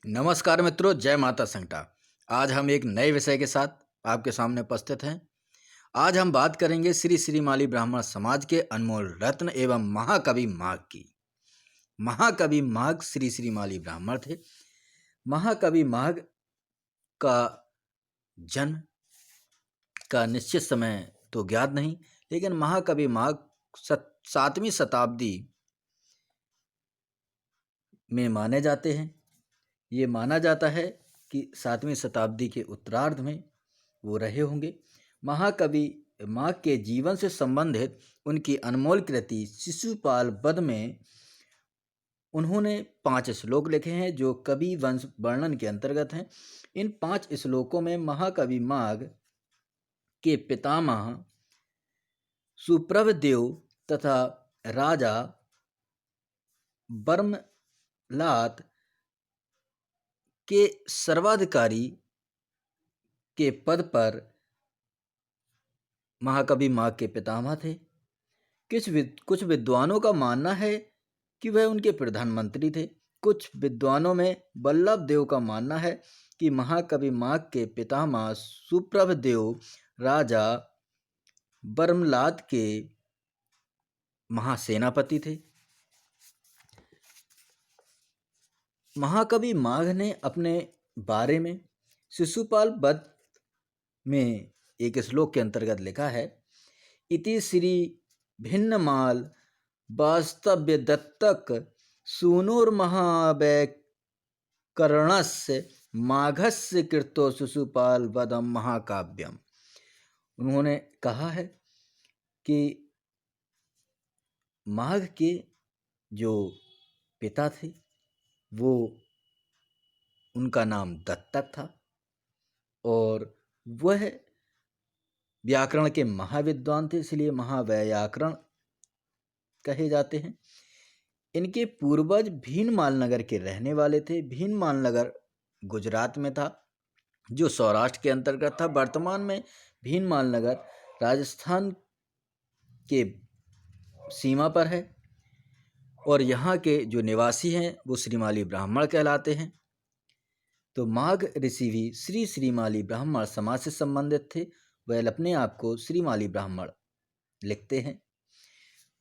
नमस्कार मित्रों, जय माता संगटा। आज हम एक नए विषय के साथ आपके सामने उपस्थित हैं। आज हम बात करेंगे श्री श्रीमाली ब्राह्मण समाज के अनमोल रत्न एवं महाकवि माघ की। महाकवि माघ श्री श्रीमाली ब्राह्मण थे। महाकवि माघ का जन्म का निश्चित समय तो ज्ञात नहीं, लेकिन महाकवि माघ 7वीं शताब्दी में माने जाते हैं। ये माना जाता है कि 7वीं शताब्दी के उत्तरार्ध में वो रहे होंगे। महाकवि माघ के जीवन से संबंधित उनकी अनमोल कृति शिशुपाल वध में उन्होंने 5 श्लोक लिखे हैं जो कवि वंश वर्णन के अंतर्गत हैं। इन 5 श्लोकों में महाकवि माघ के पितामह सुप्रभदेव तथा राजा बर्मलात के सर्वाधिकारी के पद पर महाकवि माघ के पितामह थे। कुछ विद्वानों का मानना है कि वह उनके प्रधानमंत्री थे। कुछ विद्वानों में बल्लभ देव का मानना है कि महाकवि माघ के पितामह सुप्रभदेव राजा बर्मलात के महासेनापति थे। महाकवि माघ ने अपने बारे में शिशुपाल वध में एक श्लोक के अंतर्गत लिखा है, इति श्री भिन्नमाल वास्तव्य दत्तक सूनुर्महावैकरणस्य माघस्य कृतो शिशुपाल वधम महाकाव्यम। उन्होंने कहा है कि माघ के जो पिता थे वो उनका नाम दत्तक था और वह व्याकरण के महाविद्वान थे, इसलिए महावैयाकरण कहे जाते हैं। इनके पूर्वज भीनमाल नगर के रहने वाले थे। भीनमाल नगर गुजरात में था जो सौराष्ट्र के अंतर्गत था। वर्तमान में भीनमाल नगर राजस्थान के सीमा पर है और यहाँ के जो निवासी हैं वो श्रीमाली ब्राह्मण कहलाते हैं। तो माघ ऋषि भी श्री श्रीमाली ब्राह्मण समाज से संबंधित थे। वह अपने आप को श्रीमाली ब्राह्मण लिखते हैं।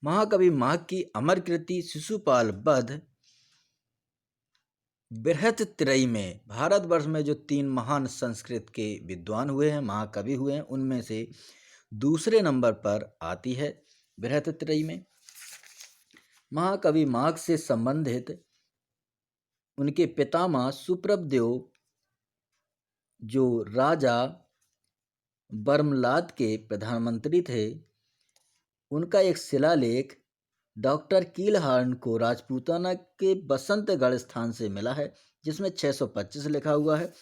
महाकवि माघ की अमर कृति शिशुपाल वध बृहत्त्रयी में भारतवर्ष में जो 3 महान संस्कृत के विद्वान हुए हैं, महाकवि हुए हैं, उनमें से दूसरे नंबर पर आती है बृहत्त्रयी में। महाकवि माघ से संबंधित उनके पितामह सुप्रभदेव जो राजा बर्मलात के प्रधानमंत्री थे, उनका एक शिलालेख डॉक्टर कीलहार्न को राजपूताना के बसंतगढ़ स्थान से मिला है जिसमें 625 लिखा हुआ है।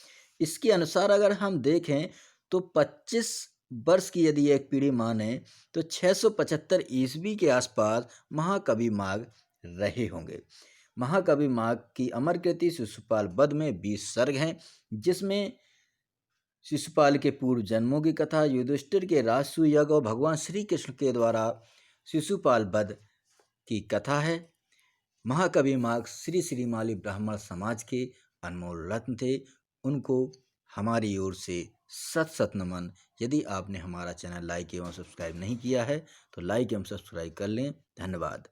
इसके अनुसार अगर हम देखें तो 25 वर्ष की यदि एक पीढ़ी माने तो 675 ईस्वी के आसपास महाकवि माघ रहे होंगे। महाकवि माघ की अमर कृति शिशुपाल वध में 20 सर्ग हैं, जिसमें शिशुपाल के पूर्व जन्मों की कथा, युधिष्ठिर के राजसूय यज्ञ और भगवान श्री कृष्ण के द्वारा शिशुपाल वध की कथा है। महाकवि माघ श्री श्रीमाली ब्राह्मण समाज के अनमोल रत्न थे। उनको हमारी ओर से सत सत नमन। यदि आपने हमारा चैनल लाइक एवं सब्सक्राइब नहीं किया है तो लाइक एवं सब्सक्राइब कर लें। धन्यवाद।